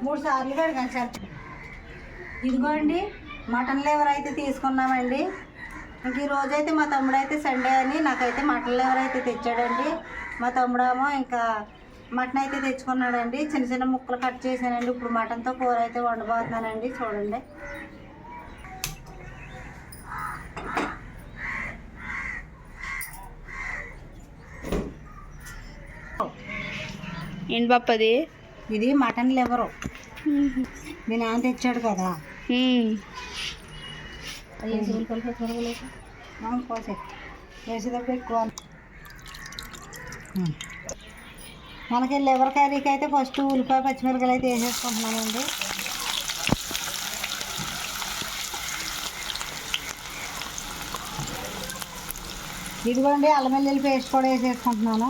మూడు సార్లు కడగాలి సార్. ఇదిగోండి మటన్ లివర్ అయితే తీసుకున్నామండి. ఇంక ఈరోజు అయితే మా తమ్ముడు అయితే సండే అని నాకైతే మటన్ లివర్ అయితే తెచ్చాడండి. మా తమ్ముడేమో ఇంకా మటన్ అయితే తెచ్చుకున్నాడండి. చిన్న చిన్న ముక్కలు కట్ చేశానండి. ఇప్పుడు మటన్తో కూర అయితే వండబోతున్నానండి. చూడండి. ఏంటి పప్పది? ఇది మటన్ లివరు. మీ నాన్న తెచ్చాడు కదా. కోసే వేసేటప్పుడు ఎక్కువ. మనకి లివర్ కర్రీకి అయితే ఫస్ట్ ఉల్లిపాయ పచ్చిమిరపకాయలు అయితే వేసేసుకుంటున్నామండి. ఇదిగోండి అల్లం వెల్లుల్లి పేస్ట్ కూడా వేసేసుకుంటున్నాను.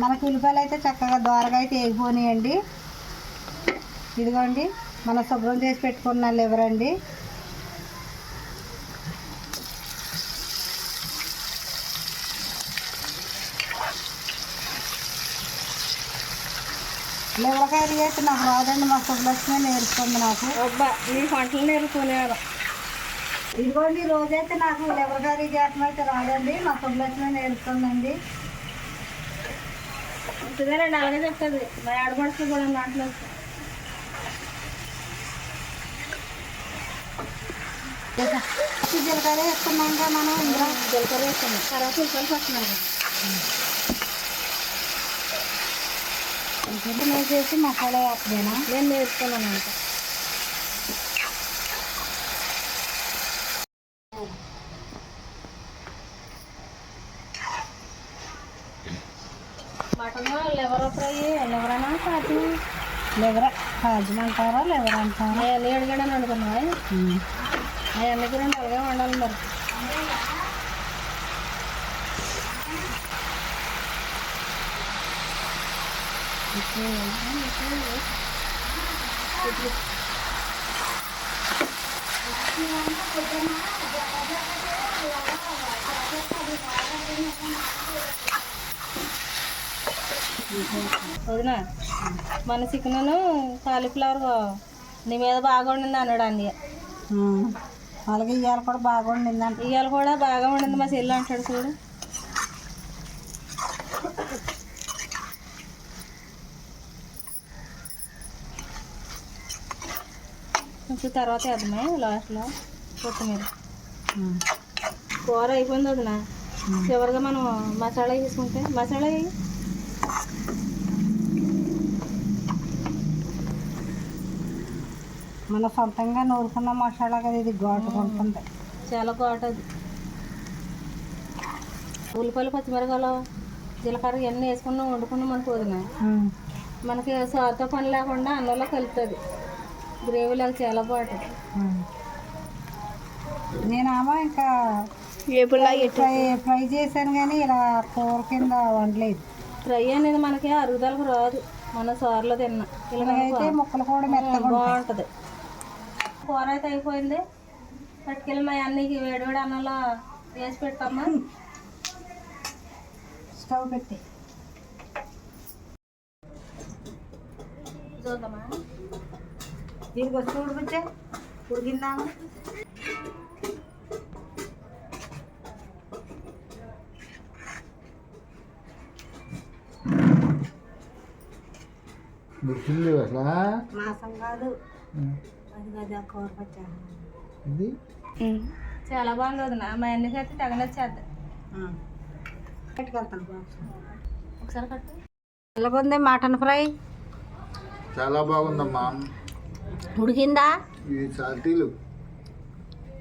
మనకి ఉల్లిపాయలు అయితే చక్కగా దోరగా అయితే వేగిపోనియండి. ఇదిగోండి మనం శుభ్రం చేసి పెట్టుకున్న లివర్ అండి. లివర్ కర్రీ అయితే నాకు రాదండి. మా శుభ్రమే నేర్చుకుంది నాకు. నీ వంటలు నేర్చుకునేవారు. ఇదిగోండి రోజైతే నాకు లివర్ కర్రీ చేయటం అయితే రాదండి. మా శుభ్రమే నేర్చుకుందండి. ఉంటుందేనండి, అలాగే చెప్తుంది. మా ఆడపడుచు కూడా నాట్లో జీలకర్ర వేసుకున్నాం కదా మనం. ఇందులో జీలకర్ర వేసుకున్నాం. తర్వాత ఉల్లిపాయలు పట్టుకున్నాం. నేను చేసి మసాలా వేస్తున్నాను. నేను నేర్చుకున్నాను అంట. Mutton liver fry. లివరనా కాదు? లివర్ కాజు అంటారా లివర్ అంటారా? అవన్నీ అడిగాడని అనుకున్నా. అవన్నీ కూడా అలాగే వండాలి మరి. వదినా మన చికెన్ కాలీఫ్లవర్ నీ మీద బాగా ఉండింది అన్నాడు అన్నయ్య. అలాగే ఇవాళ కూడా బాగా ఉండిందంట. ఇవాళ కూడా బాగా ఉండింది మా చెల్లి అంటాడు చూడు. కొంచెం తర్వాత వేద్దామే లాస్ట్లో కొత్తిమీర. కూర అయిపోయింది వదినా. చివరిగా మనం మసాలా వేసుకుంటే మసాలా వేయి. మన సొంతంగా నూరుకున్న మసాలా కదా. ఇది ఘాటుగా ఉంటుంది. చాలా ఘాటు అది. ఉల్లిపాయలు పచ్చిమిరకాయలు జీలకర్ర ఇవన్నీ వేసుకున్నాం వండుకున్నాం మనకు వదిన. మనకి సాతో పని లేకుండా అన్నంలో కలుపుతుంది. గ్రేవీలాగా చాలా బాగుంటుంది. నేనేమో ఇంకా ఫ్రై చేశాను కానీ ఇలా కూర కింద వండలేదు. ఫ్రై అనేది మనకి అరుగుదలకు రాదు. మన సార్లో తిన్నా ఇలాగైతే ముక్కలు కూడా మెత్తగా బాగుంటుంది. కూర అయితే అయిపోయింది. పట్టుకెళ్ళి మా అన్నీకి వేడివేడి అన్నంలో వేసి పెట్టమ్మా. స్టవ్ పెట్టి చూద్దామా. దీనికి వచ్చి ఉడిపించే ఉడికిందాము. మాసం కాదు అది కదా కూర పచ్చాను. చాలా బాగుంది వదిన. మా అన్నకి అయితే తగనొచ్చేద్దాం. పెట్టుకెళ్తాను బాక్స్. ఒకసారి కట్టు. ఎలాగుంది మటన్ ఫ్రై? చాలా బాగుందమ్మా. ఉడికిందా?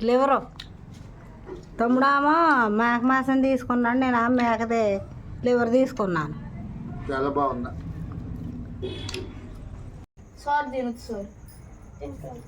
లివరు తమ్ముడామో మేక మాసం తీసుకున్నాడు. నేను ఆ మేకదే లివర్ తీసుకున్నాను. చాలా బాగుందా? సార్ తినొచ్చు సార్